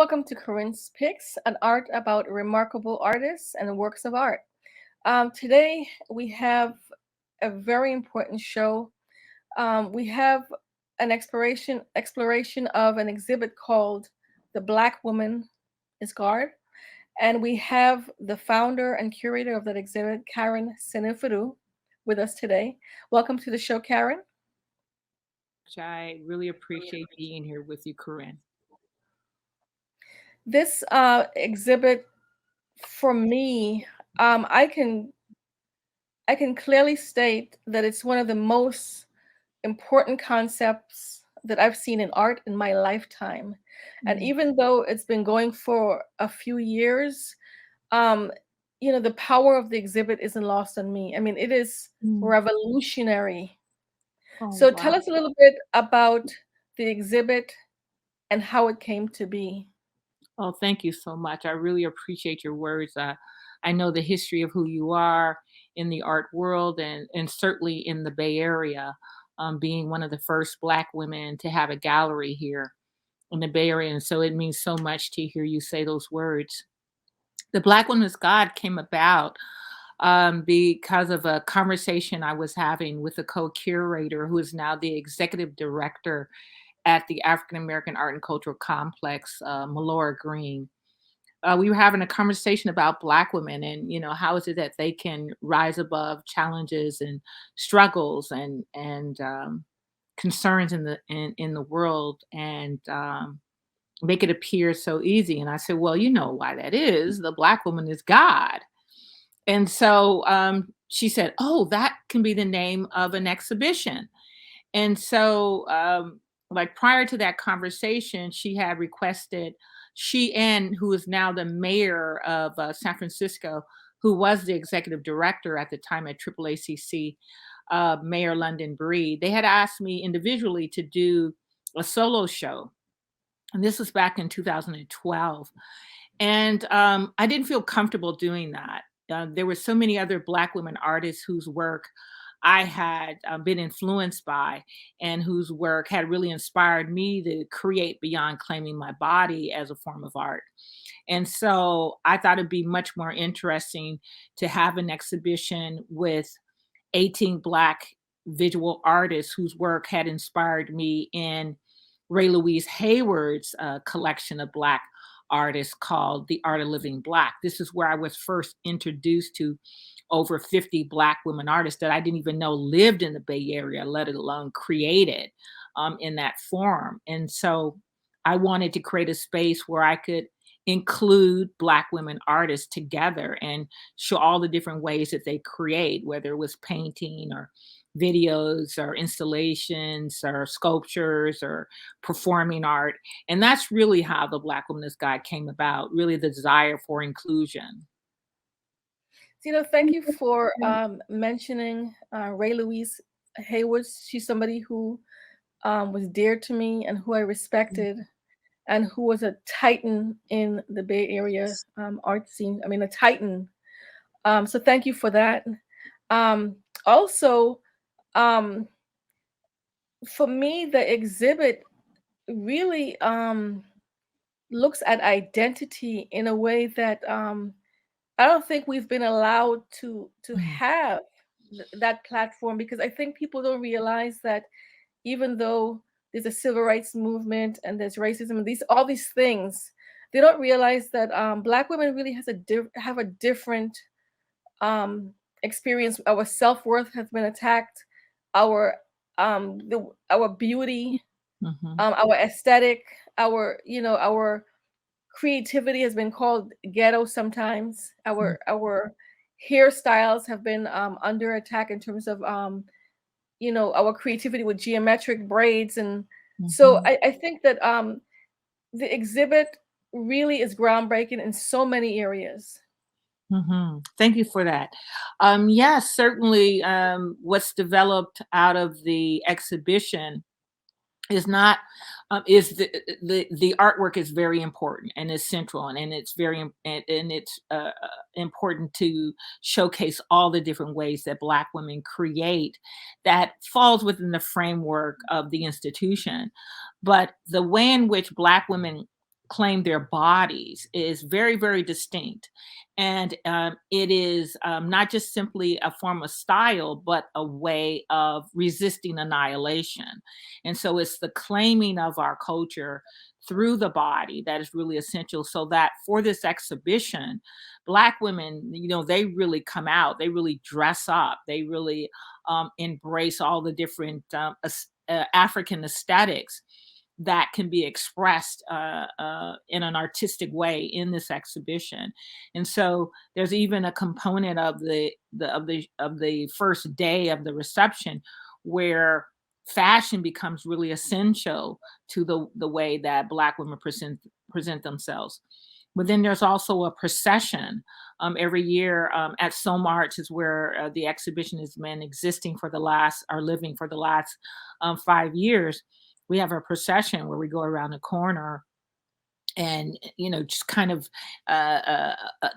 welcome to Corinne's Picks, an art about remarkable artists and works of art. Today we have a very important show. We have an exploration of an exhibit called "The Black Woman is God," and we have the founder and curator of that exhibit, Karen Seneferu, with us today. Welcome to the show, Karen. I really appreciate being here with you, Corinne. This exhibit, for me, I can clearly state that it's one of the most important concepts that I've seen in art in my lifetime. And Mm, even though it's been going for a few years, um, the power of the exhibit isn't lost on me. I mean, it is mm. revolutionary. Oh, So tell wow. us a little bit about the exhibit and how it came to be. Oh, thank you so much. I really appreciate your words. I know the history of who you are in the art world and certainly in the Bay Area, being one of the first Black women to have a gallery here in the Bay Area. And so it means so much to hear you say those words. The Black Woman's God came about because of a conversation I was having with a co-curator who is now the executive director at the African American Art and Cultural Complex, Melora Green. We were having a conversation about Black women and how is it that they can rise above challenges and struggles and concerns in the world and make it appear so easy. And I said, well, you know why that is. The Black woman is God. And so she said, oh, that can be the name of an exhibition. And so, like prior to that conversation, she had requested, she and who is now the mayor of San Francisco, who was the executive director at the time at AAACC, Mayor London Breed, they had asked me individually to do a solo show. And this was back in 2012. And I didn't feel comfortable doing that. There were so many other Black women artists whose work I had been influenced by and whose work had really inspired me to create beyond claiming my body as a form of art. And so I thought it'd be much more interesting to have an exhibition with 18 Black visual artists whose work had inspired me in Ray Louise Hayward's collection of Black artists called The Art of Living Black. This is where I was first introduced to over 50 Black women artists that I didn't even know lived in the Bay Area, let alone created in that form. And so I wanted to create a space where I could include Black women artists together and show all the different ways that they create, whether it was painting or videos or installations or sculptures or performing art. And that's really how the Black Womanist Guide came about, really the desire for inclusion. Thank you for mentioning Ray Louise Hayward. She's somebody who was dear to me and who I respected and who was a titan in the Bay Area art scene. I mean, a titan. So thank you for that. Also, um, for me, the exhibit really looks at identity in a way that I don't think we've been allowed to Mhm. have that platform, because I think people don't realize that even though there's a civil rights movement and there's racism and these all these things, they don't realize that Black women really have a different um, experience. Our self worth has been attacked. Our our beauty, Mhm. our aesthetic, our creativity has been called ghetto sometimes. Mhm. Our hairstyles have been under attack in terms of our creativity with geometric braids. And so Mhm. I think that the exhibit really is groundbreaking in so many areas. Mhm. Thank you for that. Yes, certainly. What's developed out of the exhibition is not is the artwork is very important and is central and it's and it's important to showcase all the different ways that Black women create that falls within the framework of the institution, but the way in which Black women claim their bodies is very, very distinct. And it is not just simply a form of style, but a way of resisting annihilation. And so it's the claiming of our culture through the body that is really essential. So that for this exhibition, Black women, they really come out, they really dress up, they really embrace all the different African aesthetics that can be expressed in an artistic way in this exhibition. And so there's even a component of the first day of the reception where fashion becomes really essential to the way that Black women present themselves. But then there's also a procession every year at Soma Arts is where the exhibition has been existing for the last, or living for the last 5 years. We have a procession where we go around the corner and just kind of uh, uh, uh,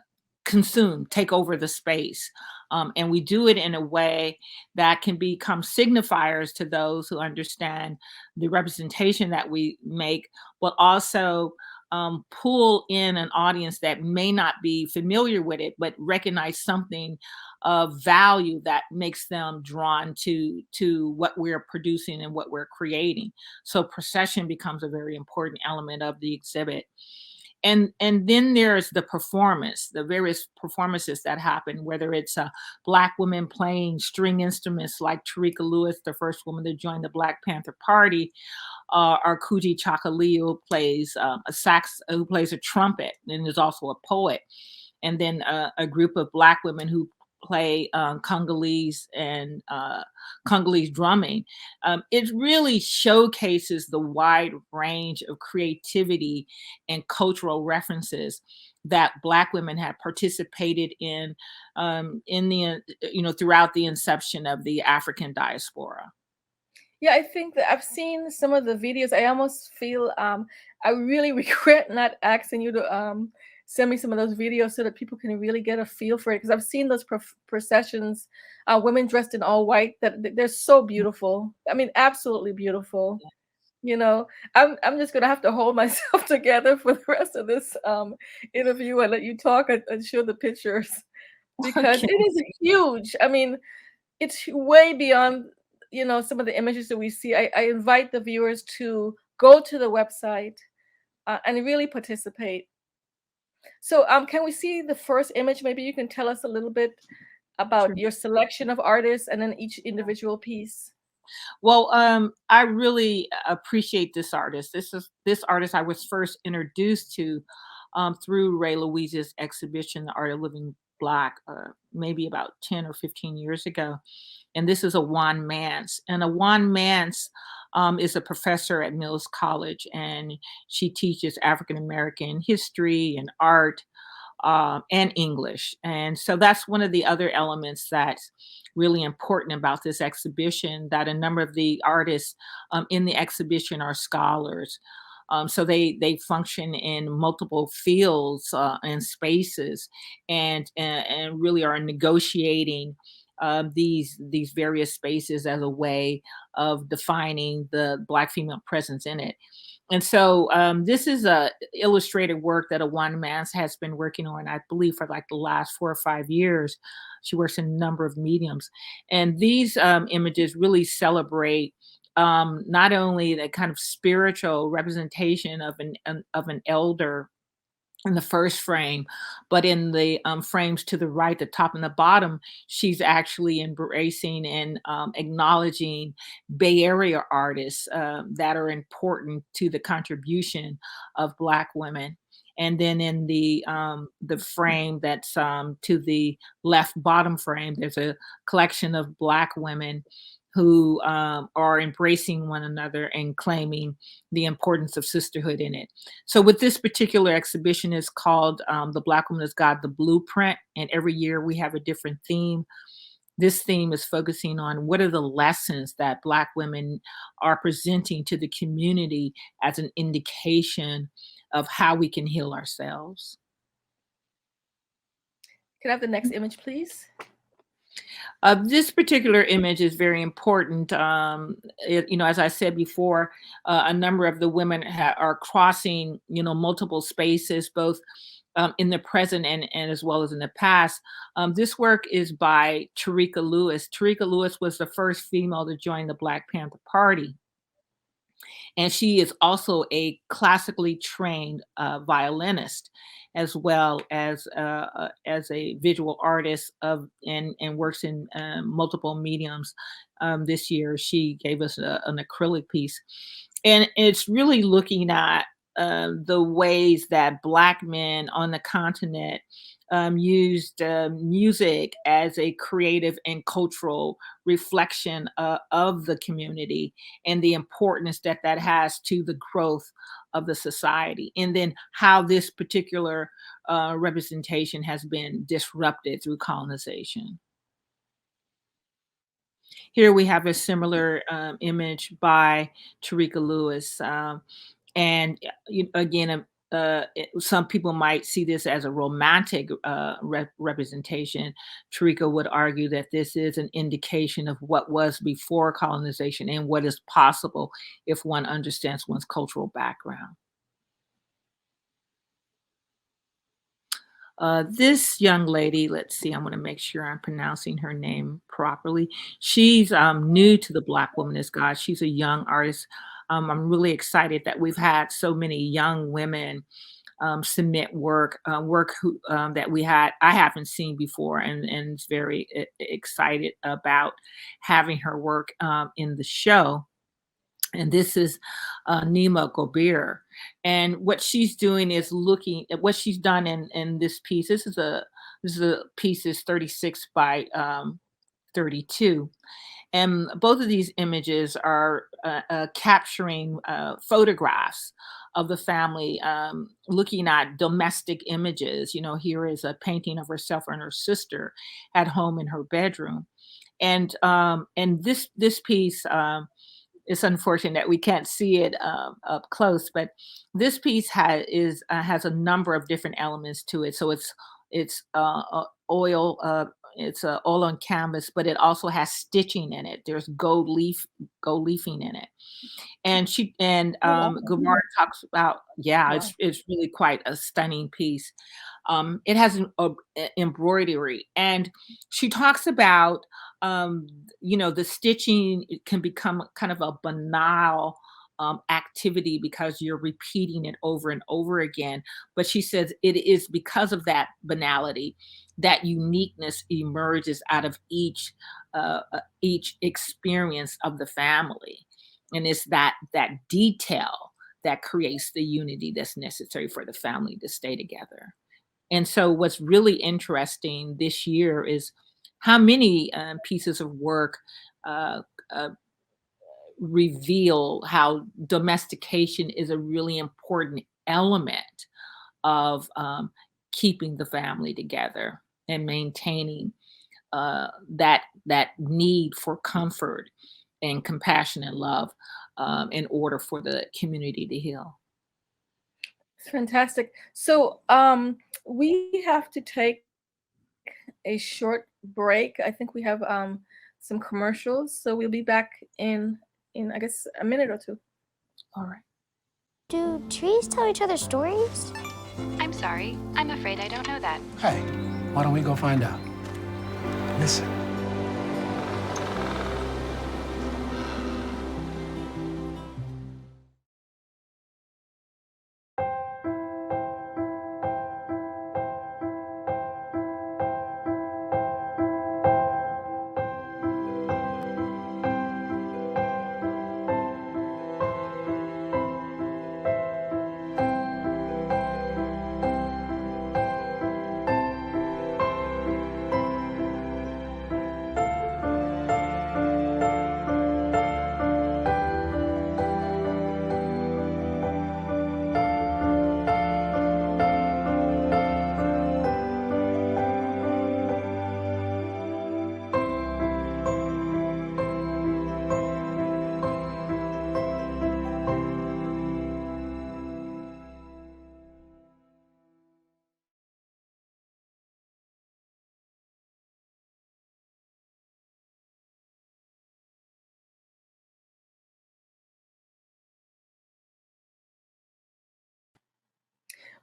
take over the space, and we do it in a way that can become signifiers to those who understand the representation that we make, but also pull in an audience that may not be familiar with it but recognize something of value that makes them drawn to what we're producing and what we're creating. So procession becomes a very important element of the exhibit. And then there's the performance, the various performances that happen, whether it's Black women playing string instruments like Tarika Lewis, the first woman to join the Black Panther Party, or Kuji Chakaleo plays who plays a trumpet and is also a poet, and then a group of Black women who play Congolese and Congolese drumming. It really showcases the wide range of creativity and cultural references that Black women have participated in the throughout the inception of the African diaspora. Yeah, I think that I've seen some of the videos. I almost feel I really regret not asking you to send me some of those videos so that people can really get a feel for it. Because I've seen those processions, women dressed in all white. They're so beautiful. I mean, absolutely beautiful. You know, I'm just gonna have to hold myself together for the rest of this interview and let you talk and show the pictures because Okay. it is huge. I mean, it's way beyond some of the images that we see. I invite the viewers to go to the website and really participate. So can we see the first image? Maybe you can tell us a little bit about Sure. your selection of artists and then each individual piece. Well, I really appreciate this artist. This artist I was first introduced to through Ray Louise's exhibition, The Art of Living Black, maybe about 10 or 15 years ago. And this is a Juan Mance. And a Juan Mance is a professor at Mills College, and she teaches African American history and art and English. And so that's one of the other elements that's really important about this exhibition, that a number of the artists in the exhibition are scholars. So they function in multiple fields and spaces, and really are negotiating these various spaces as a way of defining the Black female presence in it. And so this is a illustrated work that a one man has been working on, I believe, for like the last 4 or 5 years. She works in a number of mediums, and these images really celebrate not only the kind of spiritual representation of an elder in the first frame, but in the frames to the right, the top and the bottom, she's actually embracing and acknowledging Bay Area artists that are important to the contribution of Black women. And then in the frame that's to the left bottom frame, there's a collection of Black women who are embracing one another and claiming the importance of sisterhood in it. So with this particular exhibition is called The Black Woman is God, the Blueprint. And every year we have a different theme. This theme is focusing on what are the lessons that Black women are presenting to the community as an indication of how we can heal ourselves. Can I have the next image, please? This particular image is very important. As I said before, a number of the women are crossing, multiple spaces, both in the present and as well as in the past. This work is by Tarika Lewis. Tarika Lewis was the first female to join the Black Panther Party, and she is also a classically trained violinist, as well as a visual artist and works in multiple mediums. This year, she gave us an acrylic piece, and it's really looking at the ways that Black men on the continent used music as a creative and cultural reflection of the community, and the importance that that has to the growth of the society, and then how this particular representation has been disrupted through colonization. Here we have a similar image by Tarika Lewis. And again, some people might see this as a romantic representation. Tarika would argue that this is an indication of what was before colonization and what is possible if one understands one's cultural background. This young lady, let's see, I'm going to make sure I'm pronouncing her name properly. She's new to the Black Woman is God. She's a young artist. I'm really excited that we've had so many young women submit work that I haven't seen before, and it's very excited about having her work in the show. And this is Nima Gobir. And what she's doing is looking at what she's done in this piece. This is a piece is 36 by 32. And both of these images are capturing photographs of the family, looking at domestic images. Here is a painting of herself and her sister at home in her bedroom. And this piece, it's unfortunate that we can't see it up close, but this piece has a number of different elements to it. So it's oil. It's oil on canvas, but it also has stitching in it. There's gold leafing in it. Oh, wow. Gumar talks about, yeah, Wow. it's really quite a stunning piece. It has embroidery, and she talks about the stitching. It can become kind of a banal activity because you're repeating it over and over again. But she says it is because of that banality that uniqueness emerges out of each experience of the family, and it's that detail that creates the unity that's necessary for the family to stay together. And so, what's really interesting this year is how many pieces of work uh, uh, reveal how domestication is a really important element of keeping the family together and maintaining that need for comfort and compassion and love in order for the community to heal. It's fantastic. So, we have to take a short break. I think we have some commercials, so we'll be back in I guess a minute or two. All right. Do trees tell each other stories? I'm sorry. I'm afraid I don't know that. Hey, why don't we go find out? Listen.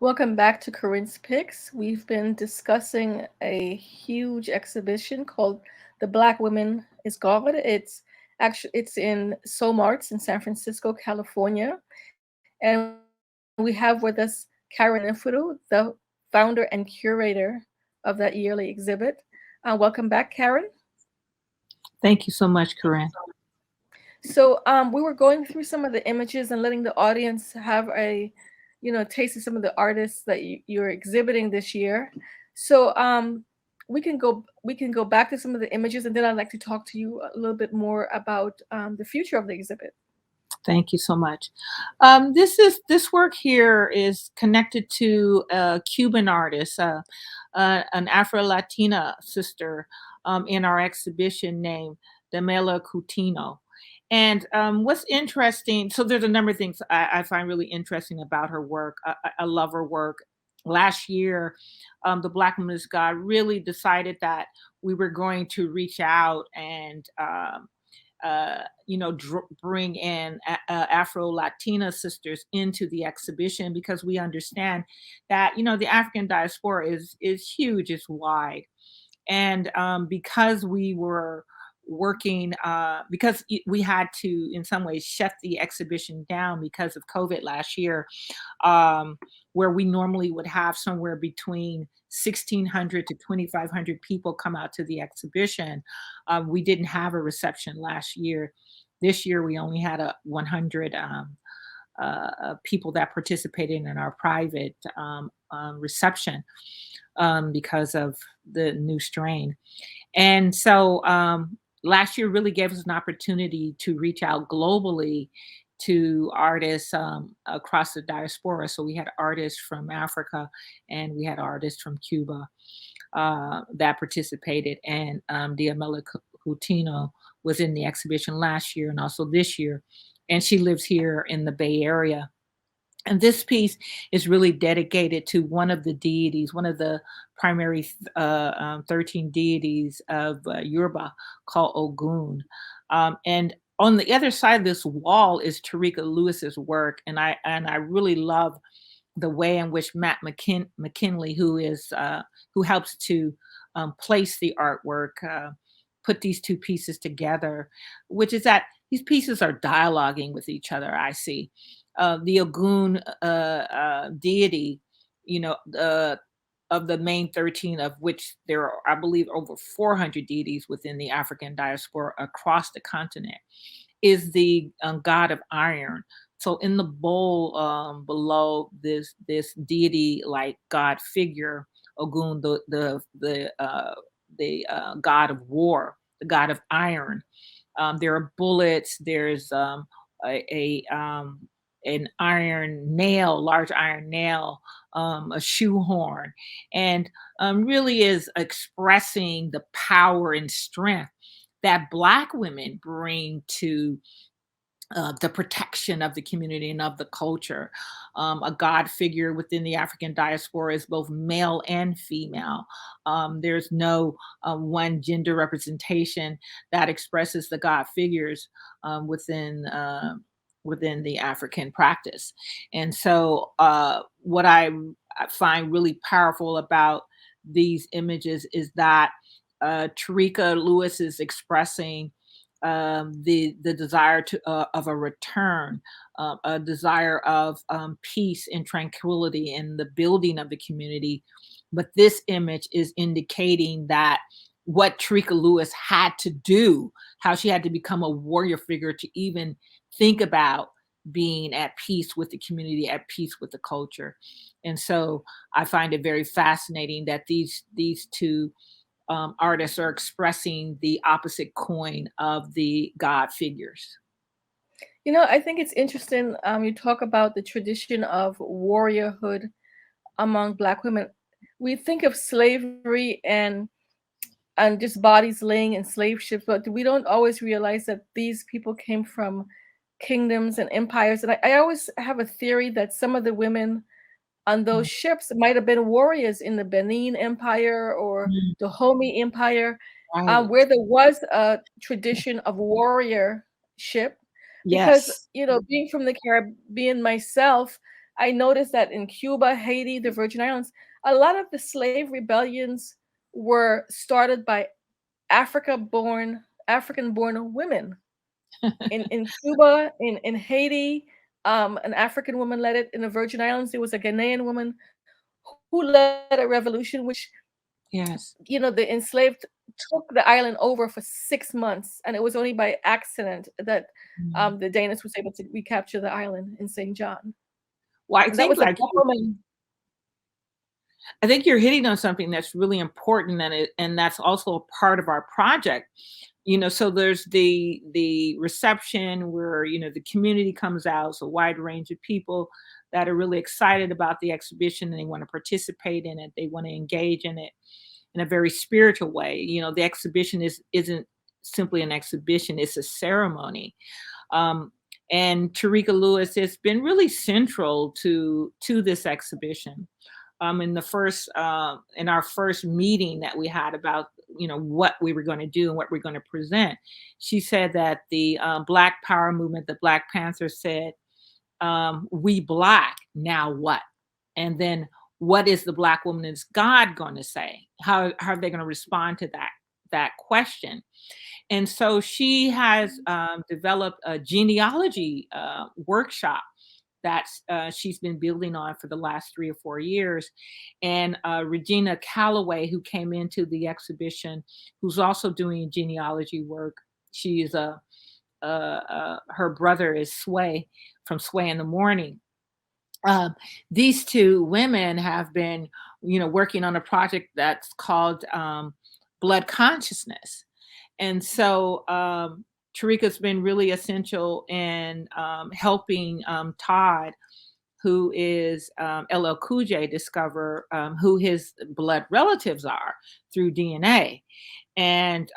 Welcome back to Corinne's Picks. We've been discussing a huge exhibition called "The Black Women Is God." It's in Som Arts in San Francisco, California, and we have with us Karen Seneferu, the founder and curator of that yearly exhibit. Welcome back, Karen. Thank you so much, Corinne. So we were going through some of the images and letting the audience have taste of some of the artists that you're exhibiting this year. So we can go back to some of the images, and then I'd like to talk to you a little bit more about the future of the exhibit. Thank you so much. This work here is connected to a Cuban artist, an Afro-Latina sister in our exhibition named Damela Coutinho. And what's interesting, so there's a number of things I find really interesting about her work. I love her work. Last year, the Black Woman is God really decided that we were going to reach out and bring in Afro Latina sisters into the exhibition, because we understand that the African diaspora is huge, it's wide, and because we were working because we had to in some ways shut the exhibition down because of COVID last year, where we normally would have somewhere between 1,600 to 2,500 people come out to the exhibition. We didn't have a reception last year. This year we only had 100 people that participated in our private reception because of the new strain. And so last year really gave us an opportunity to reach out globally to artists across the diaspora. So we had artists from Africa and we had artists from Cuba that participated. And Diamela Coutinho was in the exhibition last year and also this year. And she lives here in the Bay Area. And this piece is really dedicated to one of the deities, one of the primary 13 deities of Yoruba, called Ogun. And on the other side of this wall is Tarika Lewis's work, and I really love the way in which Matt McKinley, who helps to place the artwork, put these two pieces together, which is that these pieces are dialoguing with each other. I see the Ogun deity, of the main 13, of which there are, I believe, over 400 deities within the African diaspora across the continent, is the god of iron. So in the bowl below this deity like god figure, Ogun, the god of war, the god of iron. There are bullets. There's an iron nail, large iron nail, a shoehorn, and really is expressing the power and strength that Black women bring to the protection of the community and of the culture. A God figure within the African diaspora is both male and female. There's no one gender representation that expresses the God figures within the African practice. And so, what I find really powerful about these images is that Tarika Lewis is expressing the desire of a return, a desire of peace and tranquility in the building of the community. But this image is indicating that what Tarika Lewis had to do, how she had to become a warrior figure to even think about being at peace with the community, at peace with the culture. And so I find it very fascinating that these two artists are expressing the opposite coin of the God figures. I think it's interesting. You talk about the tradition of warriorhood among Black women. We think of slavery and just bodies laying in slave ships, but we don't always realize that these people came from kingdoms and empires. And I always have a theory that some of the women on those ships might have been warriors in the Benin Empire or Mm, the Homi Empire, right. where there was a tradition of warriorship. Because Yes. being from the Caribbean myself, I noticed that in Cuba, Haiti, the Virgin Islands, a lot of the slave rebellions were started by African-born women. In Cuba, in Haiti, an African woman led it. In the Virgin Islands, there was a Ghanaian woman who led a revolution, which, Yes. the enslaved took the island over for 6 months, and it was only by accident that Mhm. the Danish was able to recapture the island in St. John. Well, I And that think was a like black woman. I think you're hitting on something that's really important, and that's also a part of our project. So there's the reception where the community comes out, so a wide range of people that are really excited about the exhibition and they want to participate in it, they want to engage in it in a very spiritual way. The exhibition isn't simply an exhibition; it's a ceremony. Um, and Tarika Lewis has been really central to this exhibition. In our first meeting that we had about what we were going to do and what we're going to present, she said that the Black Power movement, the Black Panthers said, "We Black, now what?" And then, what is the Black woman is God going to say? How are they going to respond to that question? And so she has developed a genealogy workshop that she's been building on for the last 3 or 4 years. And Regina Calloway, who came into the exhibition, who's also doing genealogy work, she's her brother is Sway from Sway in the Morning. These two women have been, working on a project that's called Blood Consciousness. And so Tarika's been really essential in helping Todd, who is LL Cool J, discover who his blood relatives are through DNA, and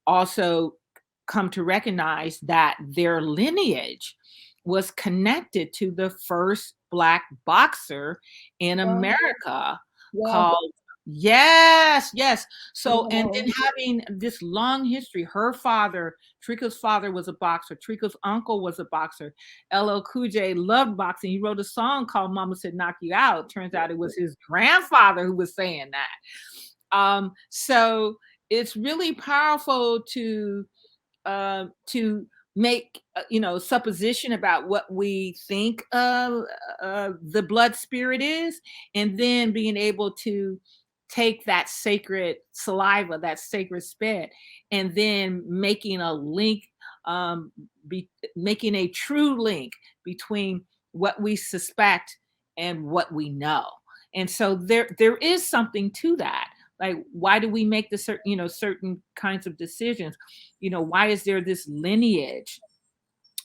also come to recognize that their lineage was connected to the first Black boxer in Wow. America Wow. called Yes, yes. So, and Wow. then having this long history, her father, Trika's father was a boxer. Trika's uncle was a boxer. LL Cool J loved boxing. He wrote a song called Mama Said Knock You Out. Turns out it was his grandfather who was saying that. So it's really powerful to make supposition about what we think the blood spirit is, and then being able to take that sacred saliva, that sacred spit, and then making a link, making a true link between what we suspect and what we know. And so there is something to that. Like, why do we make the certain kinds of decisions? Why is there this lineage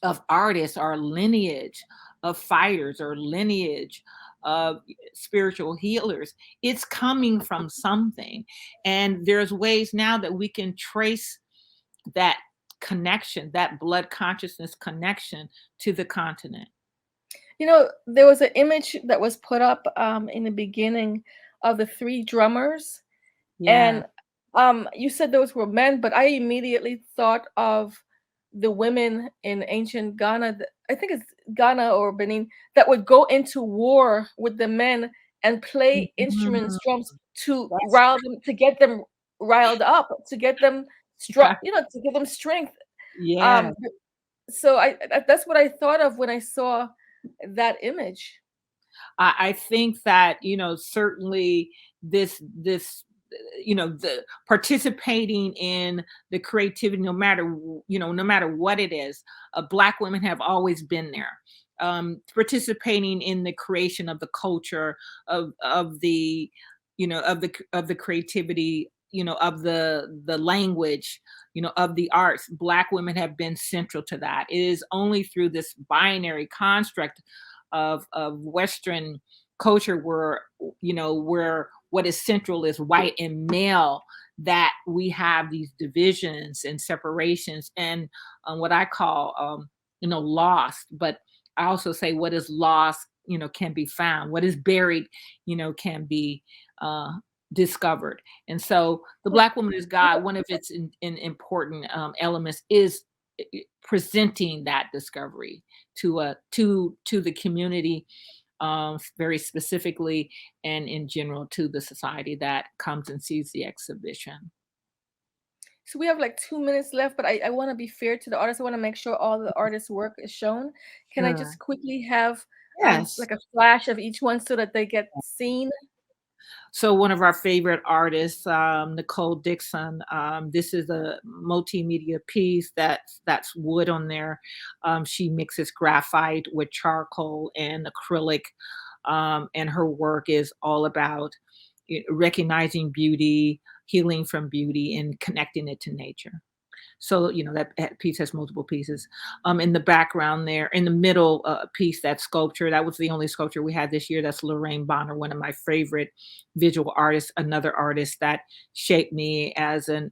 of artists, or lineage of fighters, or lineage of spiritual healers? It's coming from something. And there's ways now that we can trace that connection, that blood consciousness connection, to the continent. There was an image that was put up in the beginning of the three drummers. Yeah. And you said those were men, but I immediately thought of the women in ancient Ghana. I think it's Ghana or Benin, that would go into war with the men and play Mhm. instruments, drums, to That's rile them, to get them riled up, to get them strong, right. to give them strength. Yeah. Um, so that's what I thought of when I saw that image. I think that certainly this the participating in the creativity, no matter no matter what it is, Black women have always been there, participating in the creation of the culture, of the of the creativity, of the language, of the arts. Black women have been central to that. It is only through this binary construct of Western culture, where what is central is white and male, that we have these divisions and separations, and what I call lost. But I also say what is lost can be found, what is buried can be discovered. And so the Black woman is God. One of its in important elements is presenting that discovery to the community, very specifically and in general to the society that comes and sees the exhibition. So we have like 2 minutes left, but I want to be fair to the artists. I want to make sure all the artists' work is shown. Can I Sure. just quickly have Yes. like a flash of each one so that they get seen? So one of our favorite artists, Nicole Dixon. This is a multimedia piece that's wood on there. She mixes graphite with charcoal and acrylic, and her work is all about recognizing beauty, healing from beauty, and connecting it to nature. So, that piece has multiple pieces. In the background there, in the middle piece, that sculpture, that was the only sculpture we had this year. That's Lorraine Bonner, one of my favorite visual artists, another artist that shaped me as a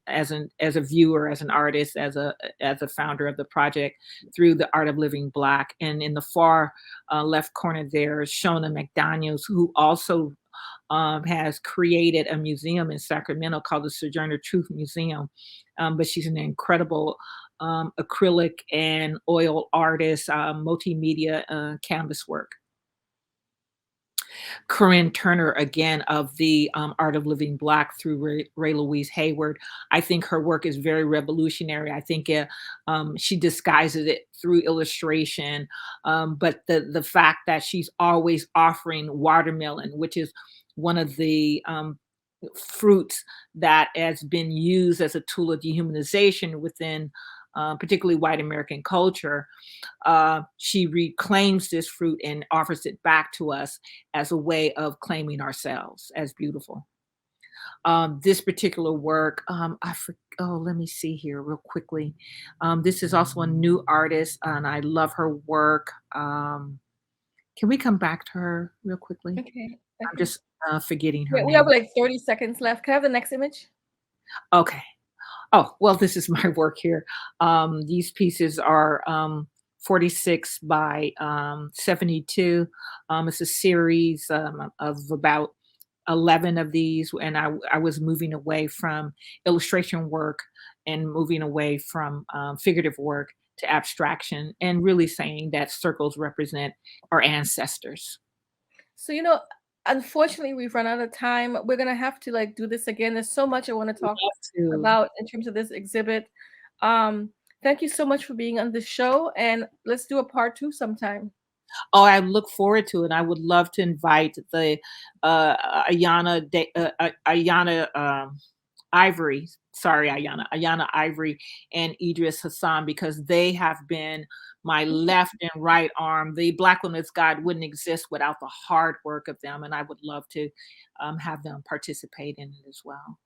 viewer, as an artist, as a founder of the project through the Art of Living Black. And in the far left corner there is Shona McDaniels, who also has created a museum in Sacramento called the Sojourner Truth Museum. But she's an incredible acrylic and oil artist, multimedia canvas work. Corinne Turner, again, of the Art of Living Black through Ray Louise Hayward. I think her work is very revolutionary. I think she disguises it through illustration, but the fact that she's always offering watermelon, which is one of the fruits that has been used as a tool of dehumanization within particularly white American culture. She reclaims this fruit and offers it back to us as a way of claiming ourselves as beautiful. This particular work, let me see here real quickly. This is also a new artist, and I love her work. Can we come back to her real quickly? Okay. I'm just forgetting her Yeah, we have name. like 30 seconds left. Can I have the next image? Okay. Oh, well, this is my work here. These pieces are 46 by 72. It's a series of about 11 of these, and I was moving away from illustration work and moving away from figurative work to abstraction, and really saying that circles represent our ancestors. So, unfortunately, we've run out of time. We're gonna have to like do this again. There's so much I want to Love talk to. about in terms of this exhibit. Um, Thank you so much for being on the show, and let's do a part 2 sometime. Oh, I look forward to it. I would love to invite the Ayana Ivory. Sorry, Ayana Ivory and Idris Hassan, because they have been my left and right arm. The Black Women's Guide wouldn't exist without the hard work of them, and I would love to have them participate in it as well.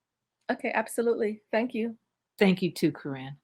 Okay, absolutely. Thank you. Thank you too, Corinne.